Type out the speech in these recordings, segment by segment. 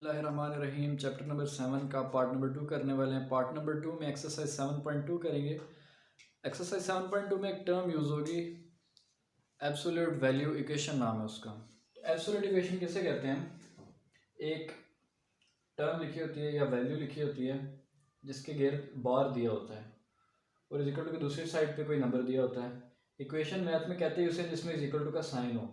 रहीम chapter number 7 का part number 2 करने वाले हैं। पार्ट नंबर 2 में एक्सरसाइज 7.2 करेंगे। एक्सरसाइज 7.2 में एक टर्म यूज़ होगी, एब्सोल्यूट वैल्यू इक्वेशन नाम है उसका। एब्सोल्यूट इक्वेशन किसे कहते हैं? एक टर्म लिखी होती है या वैल्यू लिखी होती है जिसके गिर्द बार दिया होता है और इज इक्वल टू के दूसरी साइड पे कोई नंबर दिया होता है। इक्वेशन मैथ में कहते हैं उसे जिसमें इज इक्वल टू का साइन हो,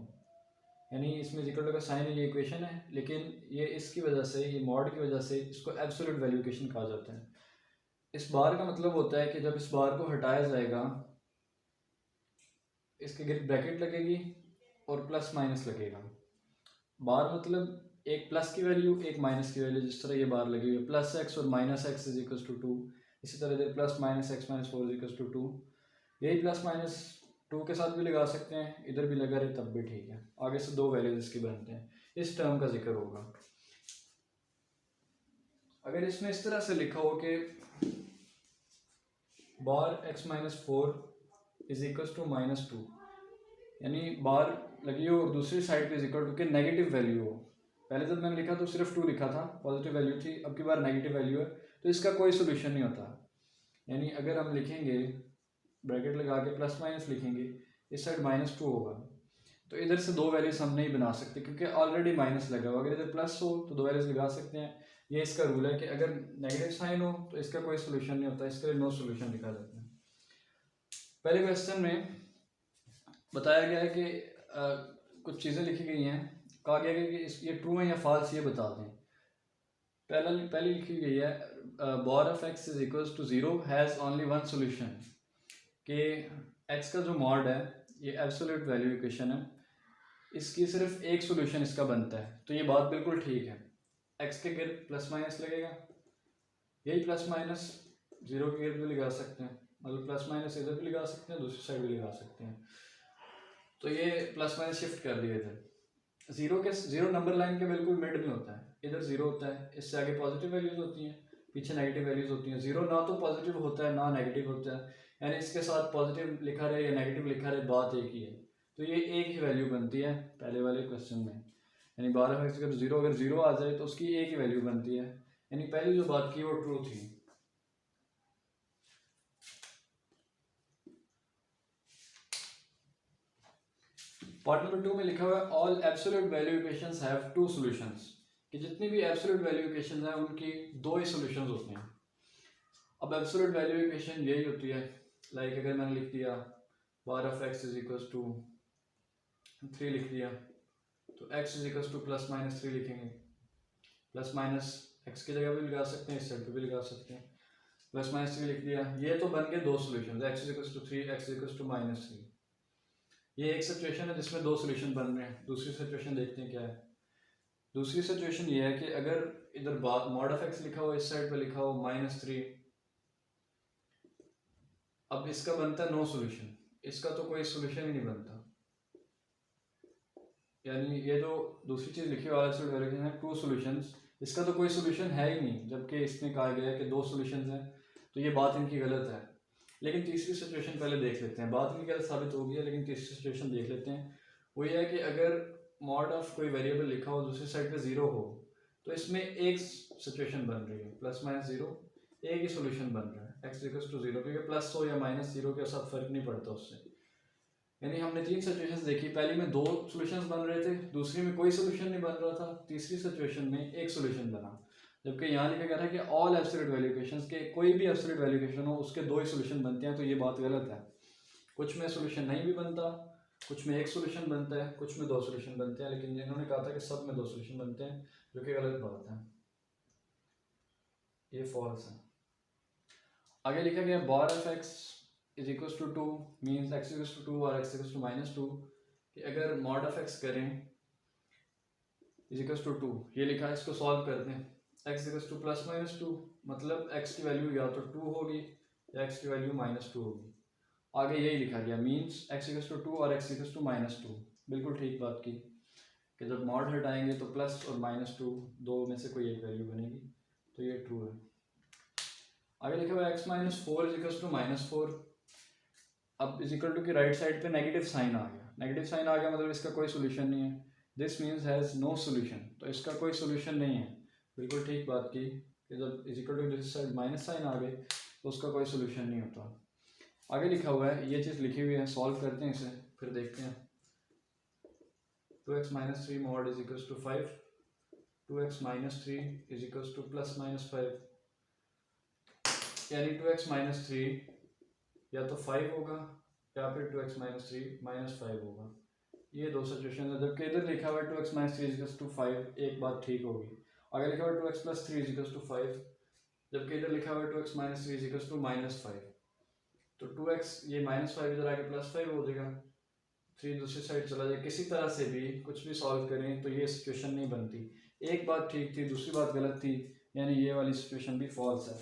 यानी इसमें इज इक्वल टू का साइन है, ये इक्वेशन है, लेकिन ये इसकी वजह से, ये मॉड की वजह से इसको एब्सोल्यूट वैल्यू इक्वेशन कहा जाता है। इस बार का मतलब होता है कि जब इस बार को हटाया जाएगा, इसके गिर्द ब्रैकेट लगेगी और प्लस माइनस लगेगा। बार मतलब एक प्लस की वैल्यू एक माइनस की वैल्यू, जिस तरह ये बार लगी हुई है प्लस एक्स और minus x is equal to 2, इसी तरह इधर plus minus x minus 4 is equal to 2। यही प्लस माइनस 2 के साथ भी लगा सकते हैं, इधर भी लगा रहे तब भी ठीक है। आगे से दो वैल्यूज इसकी बनते हैं, इस टर्म का जिक्र होगा। अगर इसमें इस तरह से लिखा हो कि bar x minus 4 is equal to minus 2, यानी बार लगी हो और दूसरी साइड पे इज इक्वल टू के नेगेटिव वैल्यू हो। पहले जब मैंने लिखा तो सिर्फ 2 लिखा था, पॉजिटिव वैल्यू थी, अब की बार नेगेटिव वैल्यू है, तो इसका कोई सोल्यूशन नहीं होता। यानी अगर हम लिखेंगे ब्रैकेट लगा के प्लस माइनस लिखेंगे, इस साइड माइनस 2 होगा, तो इधर से दो वैल्यूज हम नहीं बना सकते क्योंकि ऑलरेडी माइनस लगा हुआ। अगर इधर प्लस हो तो दो वैल्यूज लगा सकते हैं। ये इसका रूल है कि अगर नेगेटिव साइन हो तो इसका कोई सोल्यूशन नहीं होता, इसके लिए नो सोल्यूशन लिखा जाता है। पहले क्वेश्चन में बताया गया है कि कुछ चीज़ें लिखी गई हैं, कहा गया है कि ये ट्रू है या फॉल्स, ये बता दें। पहली लिखी गई है bar of X is equal to 0 has only one solution, कि एक्स का जो मॉड है ये एब्सोल्यूट वैल्यू इक्वेशन है, इसकी सिर्फ एक सोल्यूशन इसका बनता है। तो ये बात बिल्कुल ठीक है। एक्स के गिर्द प्लस माइनस लगेगा, यही प्लस माइनस 0 के गिर्द भी लगा सकते हैं, मतलब प्लस माइनस इधर भी लगा सकते हैं, दूसरी साइड भी लगा सकते हैं। तो ये प्लस माइनस शिफ्ट कर दिए थे। 0 नंबर लाइन के बिल्कुल मिड में होता है, इधर 0 होता है, इससे आगे पॉजिटिव वैल्यूज होती हैं, पीछे नेगेटिव वैल्यूज होती हैं। 0 ना तो पॉजिटिव होता है ना नेगेटिव होता है, यानी इसके साथ पॉजिटिव लिखा रहे या नेगेटिव लिखा रहे बात एक ही है। तो ये एक ही वैल्यू बनती है पहले वाले क्वेश्चन में, यानी 12x अगर 0 आ जाए तो उसकी एक ही वैल्यू बनती है, यानी पहली जो बात की वो ट्रू थी। पार्ट नंबर 2 में लिखा हुआ है all absolute value equations have two solutions, कि जितनी भी एब्सोल्यूट वैल्यू इक्वेशंस हैं उनकी दो ही सॉल्यूशंस होते हैं। अब एब्सोल्यूट वैल्यू इक्वेशन यही होती है, लाइक अगर मैंने लिख दिया bar of X is equal to 3 लिख दिया, तो x is equal to plus minus 3 लिखेंगे। प्लस माइनस x की जगह भी लगा सकते हैं, इस साइड पे भी लगा सकते हैं, प्लस माइनस 3 लिख दिया। ये तो बन गए दो solutions, x is equal to 3, x is equal to minus 3। ये एक सिचुएशन है जिसमें दो सॉल्यूशन बन रहे हैं। दूसरी सिचुएशन देखते हैं क्या है। दूसरी सिचुएशन ये है कि अगर इधर मॉड ऑफ एक्स लिखा हो, इस साइड पे लिखा हो माइनस 3, अब इसका बनता है नो सॉल्यूशन, इसका तो कोई सॉल्यूशन ही नहीं बनता। यानी ये जो दूसरी चीज लिखी हुई है टू सॉल्यूशंस, इसका तो कोई सॉल्यूशन है ही नहीं, जबकि इसमें कहा गया है कि दो सॉल्यूशंस हैं, तो ये बात इनकी गलत है। लेकिन तीसरी सिचुएशन पहले देख लेते हैं, बात इनकी गलत साबित हो गई है, लेकिन तीसरी सिचुएशन देख लेते हैं। वो ये है कि अगर मॉड ऑफ कोई वेरिएबल लिखा हो, दूसरी साइड पे 0 हो, तो इसमें एक सिचुएशन बन रही है प्लस माइनस 0, एक ही सोल्यूशन बन रहा है x इक्वल टू 0, क्योंकि प्लस हो या माइनस 0 के साथ फर्क नहीं पड़ता उससे। यानी हमने तीन सिचुएशंस देखी, पहली में दो सॉल्यूशंस बन रहे थे, दूसरी में कोई सॉल्यूशन नहीं बन रहा था, तीसरी सिचुएशन में एक सॉल्यूशन बना। जबकि यहाँ लिखा गया था कि ऑल एब्सोल्यूट वैल्यू इक्वेशंस के, कोई भी एब्सोल्यूट वैल्यू इक्वेशन हो उसके दो ही सॉल्यूशन बनते हैं, तो ये बात गलत है। कुछ में सॉल्यूशन नहीं भी बनता, कुछ में एक सॉल्यूशन बनता है, कुछ में दो सॉल्यूशन बनते हैं, लेकिन इन्होंने कहा था कि सब में दो सॉल्यूशन बनते हैं, जो कि गलत बात है, ये फॉल्स है। आगे लिखा गया bar of X is equal to 2 means X equal to 2 और एक्स इक्वल टू माइनस 2, कि अगर मॉड ऑफ एक्स करें इज इक्वल टू 2, ये लिखा है, इसको सॉल्व करते हैं। X equal to plus minus 2, मतलब एक्स की वैल्यू या तो 2 होगी या एक्स की वैल्यू माइनस 2 होगी। आगे यही लिखा गया मीन्स एक्स इक्वल टू 2 और एक्स इक्वल टू माइनस 2। बिल्कुल ठीक बात की कि जब मॉड हटाएंगे तो प्लस और माइनस 2 दो में से कोई एक वैल्यू बनेगी, तो ये ट्रू है। आगे लिखा हुआ x minus 4 is equal to minus 4। अब इज इक्वल टू की राइट साइड पे नेगेटिव साइन आ गया, नेगेटिव साइन आ गया मतलब इसका कोई सोल्यूशन नहीं है। This means has no solution, तो इसका कोई सोल्यूशन नहीं है, बिल्कुल ठीक बात की कि जब इज इक्वल टू दूसरी साइड माइनस साइन आ गए तो उसका कोई सोल्यूशन नहीं होता। आगे लिखा हुआ है, ये चीज़ लिखी हुई है, सॉल्व करते हैं इसे, फिर देखते हैं। 2x minus 3 mod is equal to 5, 2x minus 3 is equal to plus minus 5, यानी 2x माइनस 3 या तो 5 होगा या फिर 2x माइनस 3 माइनस 5 होगा। ये दो सिचुएशन है। जबकि इधर लिखा हुआ है 2x माइनस 3 इज टू 5, एक बात ठीक होगी। आगे लिखा हुआ है 2x प्लस 3 इज टू 5, जबकि इधर लिखा हुआ है 2x minus 3 is to minus 5। तो 2x ये माइनस 5 इधर आके प्लस 5 हो जाएगा, 3 दूसरी साइड चला जाए। किसी तरह से भी कुछ भी सॉल्व करें तो ये सिचुएशन नहीं बनती। एक बात ठीक थी, दूसरी बात गलत थी, यानी ये वाली सिचुएशन भी फॉल्स है।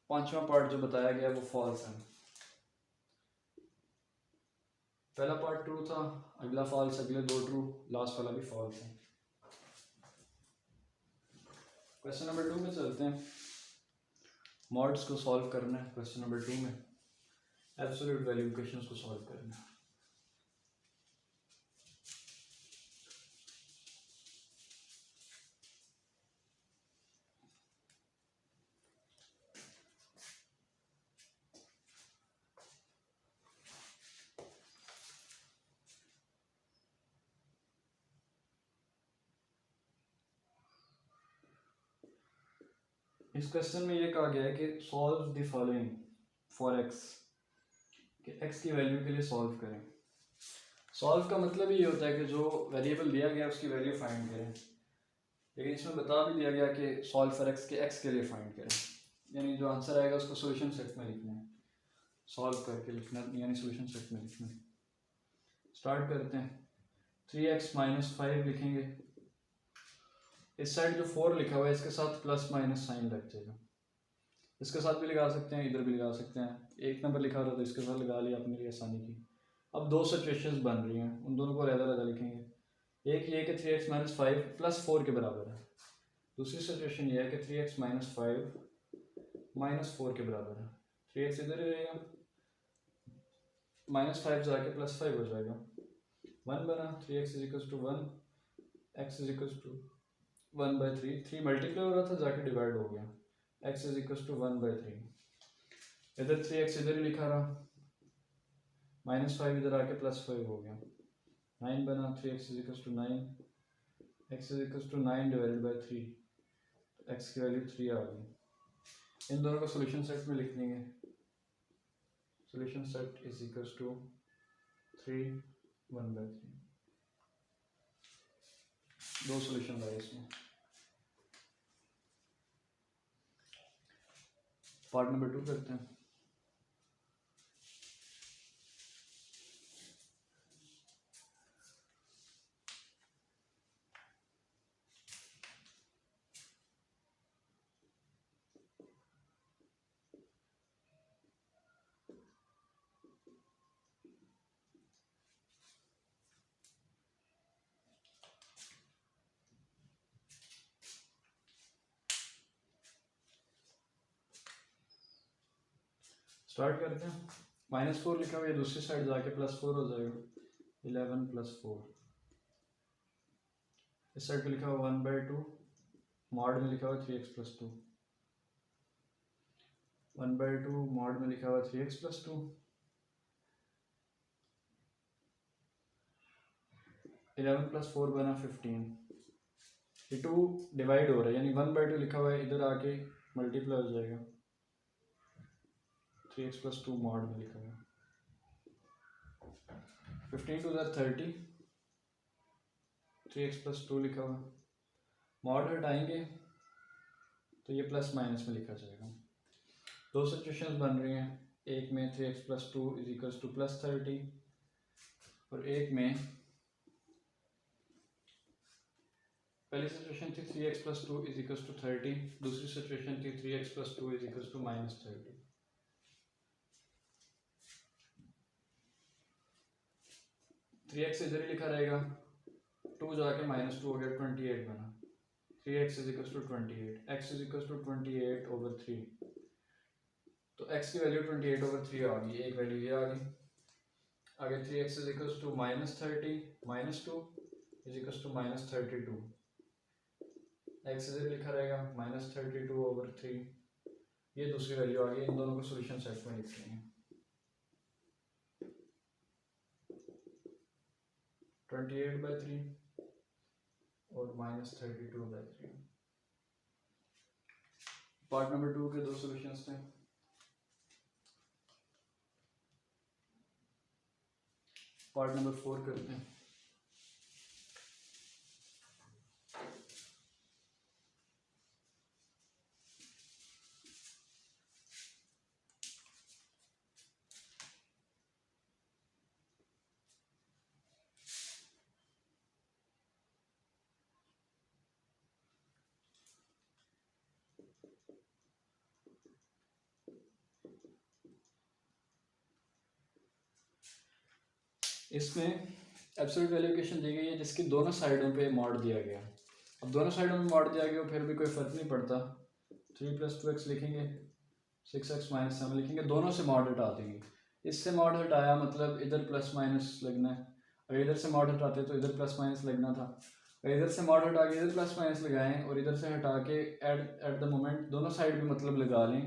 पांचवा पार्ट जो बताया गया वो फॉल्स है। पहला पार्ट ट्रू था, अगला फॉल्स, अगले दो ट्रू, लास्ट वाला भी फॉल्स है। क्वेश्चन नंबर 2 में चलते हैं। मॉड्स को सॉल्व करना है क्वेश्चन नंबर 2 में, एब्सोल्यूट वैल्यू इक्वेशंस को सॉल्व करना है। इस क्वेश्चन में ये कहा गया है कि solve the following for x, कि एक्स की वैल्यू के लिए सॉल्व करें। सॉल्व का मतलब ये होता है कि जो वेरिएबल दिया गया उसकी वैल्यू फाइंड करें, लेकिन इसमें बता भी दिया गया कि सॉल्व फॉर एक्स के एक्स के लिए फाइंड करें, यानी जो आंसर आएगा उसको सॉल्यूशन सेट में लिखना है, सॉल्व करके लिखना, यानी सॉल्यूशन सेट में लिखना है। स्टार्ट करते हैं। 3x माइनस 5 लिखेंगे, इस साइड जो 4 लिखा हुआ है इसके साथ प्लस माइनस साइन लग जाएगा। इसके साथ भी लगा सकते हैं, इधर भी लगा सकते हैं। एक नंबर लिखा हुआ तो इसके साथ लगा लिया अपने लिए आसानी की। अब दो सिचुएशंस बन रही हैं, उन दोनों को अलग-अलग लिखेंगे। एक ये कि 3x माइनस 5 प्लस 4 के बराबर है, दूसरी सिचुएशन ये है कि 3x माइनस 5 माइनस 4 के बराबर है। 3x इधर ही रहेगा, माइनस 5 जाके प्लस 5 हो जाएगा, 1 बना। 3x is equal to 1, x is equal to 1/3, 3 multiply हो रहा था जाके डिवाइड हो गया, x इज इक्वल टू 1/3। इधर 3x इधर ही लिखा रहा, माइनस 5 इधर आके प्लस 5 हो गया, 9 बना। 3x is equal to 9, x is equal to 9 divided by 3, x की वैल्यू 3 आ गई। इन दोनों को सोल्यूशन सेट में लिख देंगे। Solution set is equal to 3 1/3। दो सोल्यूशन आए इसमें। पार्ट नंबर 2 करते हैं। स्टार्ट करते हैं। -4 लिखा हुआ है, दूसरी साइड जाके +4 हो जाएगा, 11 + 4। इस साइड पे लिखा हुआ 1/2, मॉड में लिखा हुआ 3x + 2, 1/2 मॉड में लिखा हुआ 3x + 2, 11 + 4 बना 15। ये 2 डिवाइड हो रहा है, यानी 1/2 लिखा हुआ है, इधर आके मल्टीप्लाई हो जाएगा, 3x + 2 मॉड में लिखा हुआ है। 15 × 2 = 30, 3x + 2 लिखा हुआ, मॉड हटाएंगे तो ये प्लस माइनस में लिखा जाएगा। दो सिचुएशंस बन रही हैं, एक में 3x + 2 = +30 और एक में पहली सिचुएशन थी 3x + 2 = 30, दूसरी सिचुएशन थी 3x + 2 = -30। थ्री एक्स इधर ही लिखा रहेगा, 2 जाके -2 हो गया, 28 बना। 3x = 28, x = 28/3, तो x की वैल्यू 28/3 आ गई, एक वैल्यू ये आ गई। आगे 3x = -30 -2 = -32, एक्स इधर लिखा रहेगा -32/3, ये दूसरी वैल्यू आ गई। इन दोनों को सोल्यूशन सेट में लिख लेंगे। 28/3 और -32/3। पार्ट नंबर 2 के दो सोल्यूशंस थे। पार्ट नंबर 4 करते हैं। इसमें एब्सोल्यूट वैल्यू इक्वेशन दी गई है जिसकी दोनों साइडों पे मॉड दिया गया। अब दोनों साइडों में मॉड दिया गया फिर भी कोई फर्क नहीं पड़ता। 3 + 2x लिखेंगे, 6x - 7 लिखेंगे, दोनों से मॉड हटा देंगे। इससे मॉड हटाया मतलब इधर प्लस माइनस लगना है, अगर इधर से मॉड हटाते तो इधर प्लस माइनस लगना था। अगर इधर से मॉड हटा के इधर प्लस माइनस लगाएं और इधर से हटा के एट द मोमेंट दोनों साइड भी मतलब लगा लें,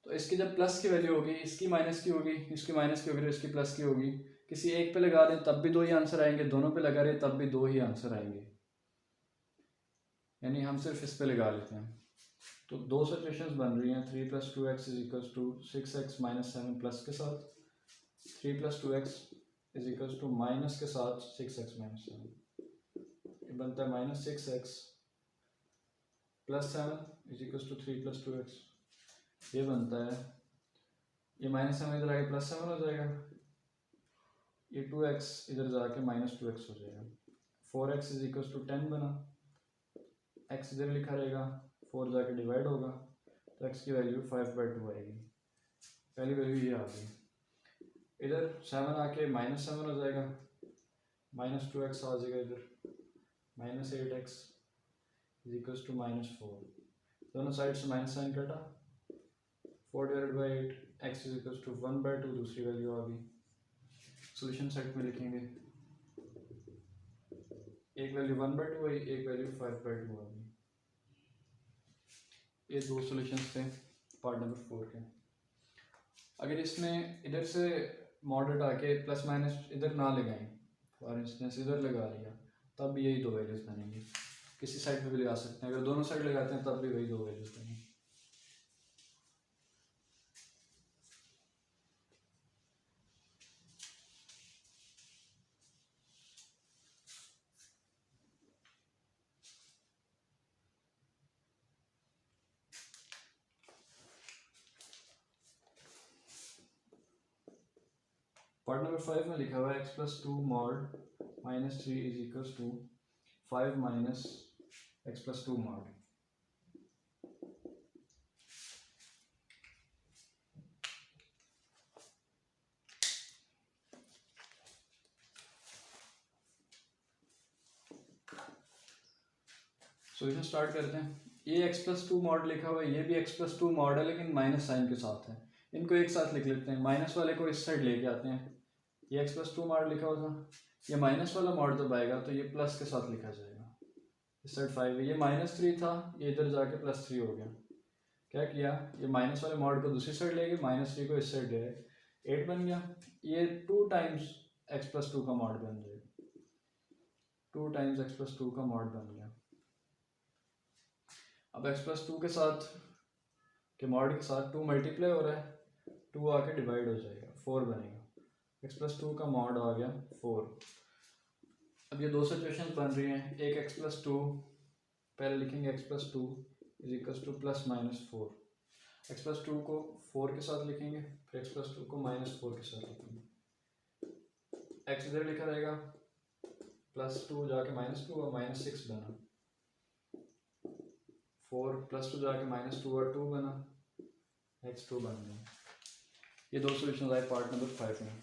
तो इसकी जब प्लस की वैल्यू होगी, इसकी माइनस की होगी, इसकी माइनस की होगी तो इसकी प्लस की होगी। किसी एक पे लगा दें तब भी दो ही आंसर आएंगे, दोनों पे लगा रहे तब भी दो ही आंसर आएंगे। यानी हम सिर्फ इस पे लगा लेते हैं। तो दो सिचुएशंस बन रही हैं। 3 + 2x = 6x - 7 प्लस के साथ, 3 + 2x = माइनस के साथ 6x - 7। ये बनता है -6x + 7 = 3 + 2x। ये बनता है, ये -7 इधर आके +7 हो जाएगा, ये 2x इधर जाके -2x हो जाएगा। 4x = 10 बना, x इधर लिखा रहेगा, 4 जाके डिवाइड होगा तो x की वैल्यू 5/2 आएगी। पहली वैल्यू ये आ गई। इधर 7 आके -7 हो जाएगा, -2x आ जाएगा इधर, -8x = -4। दोनों साइड से माइनस साइन कटा, 4/8 x = 1/2 दूसरी वैल्यू आ गई। सोल्यूशन सेट में लिखेंगे, एक वैल्यू 1/2 आई, एक वैल्यू 5/2 आ गई। ये दो सोल्यूशंस थे पार्ट नंबर 4 के। अगर इसमें इधर से मॉड हटा के प्लस माइनस इधर ना लगाएं, फॉर इंस्टेंस इधर लगा लिया, तब भी यही दो वैल्यूज बनेंगी। किसी साइड पे भी लगा सकते हैं, अगर दोनों साइड लगाते हैं तब भी वही दो वैल्यूज बनेंगी। पार्ट नंबर 5 में लिखा हुआ है x + 2 mod -3 = 5 - x + 2 mod। Solution start करते हैं। ये x + 2 mod लिखा हुआ है, ये भी x + 2 mod है लेकिन माइनस साइन के साथ है। इनको एक साथ लिख लेते हैं, माइनस वाले को इस साइड लेके आते हैं। ये x + 2 mod लिखा हुआ था, ये माइनस वाला मॉड जब आएगा तो ये प्लस के साथ लिखा जाएगा। इस साइड 5 है, ये -3 था, ये इधर जाके +3 हो गया। क्या किया, ये माइनस वाले मॉड को दूसरी साइड ले गए, -3 को इस साइड ले गए, 8 बन गया। ये 2 टाइम्स x + 2 का मॉड बन जाएगा, 2 टाइम्स x + 2 का मॉड बन गया। अब x + 2 के साथ के मॉड के साथ 2 मल्टीप्लाई हो रहा है, 2 आके डिवाइड हो जाएगा, 4 बनेगा। x + 2 का मॉड आ गया 4। अब ये दो सिचुएशंस बन रही हैं। एक x + 2, पहले लिखेंगे x + 2 = +-4। x + 2 को 4 के साथ लिखेंगे, फिर x + 2 को -4 के साथ लिखेंगे। x इधर लिखा रहेगा, +2 जाके -2 और -6 बना, 4 + 2 जाके -2 और 2 बना, x2 बन गया। ये दो सोल्यूशन आए पार्ट नंबर 5 में।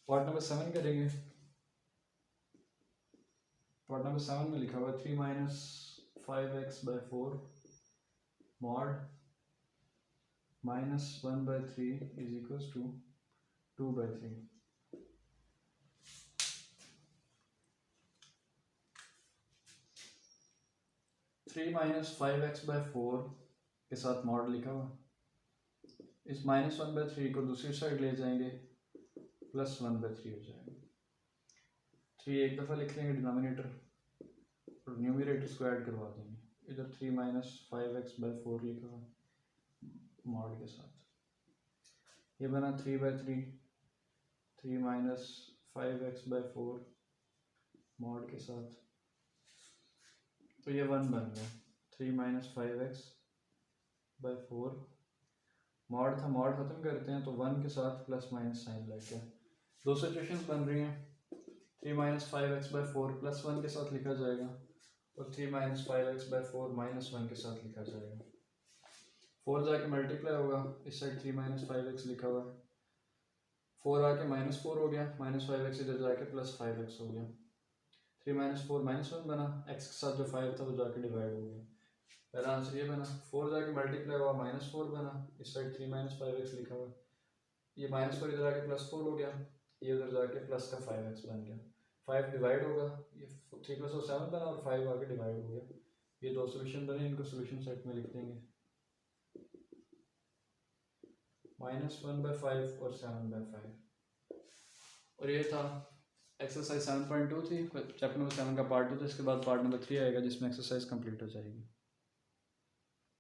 पार्ट नंबर 7 करेंगे। पार्ट नंबर 7 में लिखा हुआ है 3 minus 5x/4 mod -1/3 is equals to 2/3। Three minus 5x/4 के साथ मॉड लिखा हुआ, इस -1/3 को दूसरी साइड ले जाएंगे, +1/3 हो जाएगा। 3 एक दफ़ा लिख लेंगे डिनोमिनेटर और न्यूमरेटर को ऐड करवा देंगे। इधर 3 माइनस 5x/4 लिखा हुआ मॉड के साथ, ये बना 3/3, 3 माइनस 5x/4 मॉड के साथ, तो ये 1 बन गया। 3 माइनस 5x/4 मॉड था, मॉड ख़त्म करते हैं तो 1 के साथ प्लस माइनस साइन लग गया। दो सिचुएशंस बन रही हैं। 3 माइनस 5x/4 +1 के साथ लिखा जाएगा और 3 माइनस 5x/4 -1 के साथ लिखा जाएगा। 4 जाके मल्टीप्लाई होगा, इस साइड 3 माइनस 5x लिखा हुआ है, 4 आके -4 हो गया, -5x इधर जाके +5x हो गया। 3 माइनस 4 -1 बना, x के साथ जो 5 था वो जाके डिवाइड हो गया। पहला आंसर ये बना। 4 जाके मल्टीप्लाई हुआ, -4 बना, इस साइड 3 माइनस 5x लिखा हुआ, ये -4 इधर आके +4 हो गया, ये उधर जाके प्लस का 5x बन गया। 5 डिवाइड होगा, ये 3 + 7 बना और 5 आके डिवाइड हो गया। ये दो सोल्यूशन बने, इनको सोल्यूशन सेट में लिख देंगे, -1/5 और 7/5। और ये था एक्सरसाइज 7.2 थी, चैप्टर नंबर 7 का पार्ट 2 था। इसके बाद पार्ट नंबर 3 आएगा जिसमें एक्सरसाइज कंप्लीट हो जाएगी।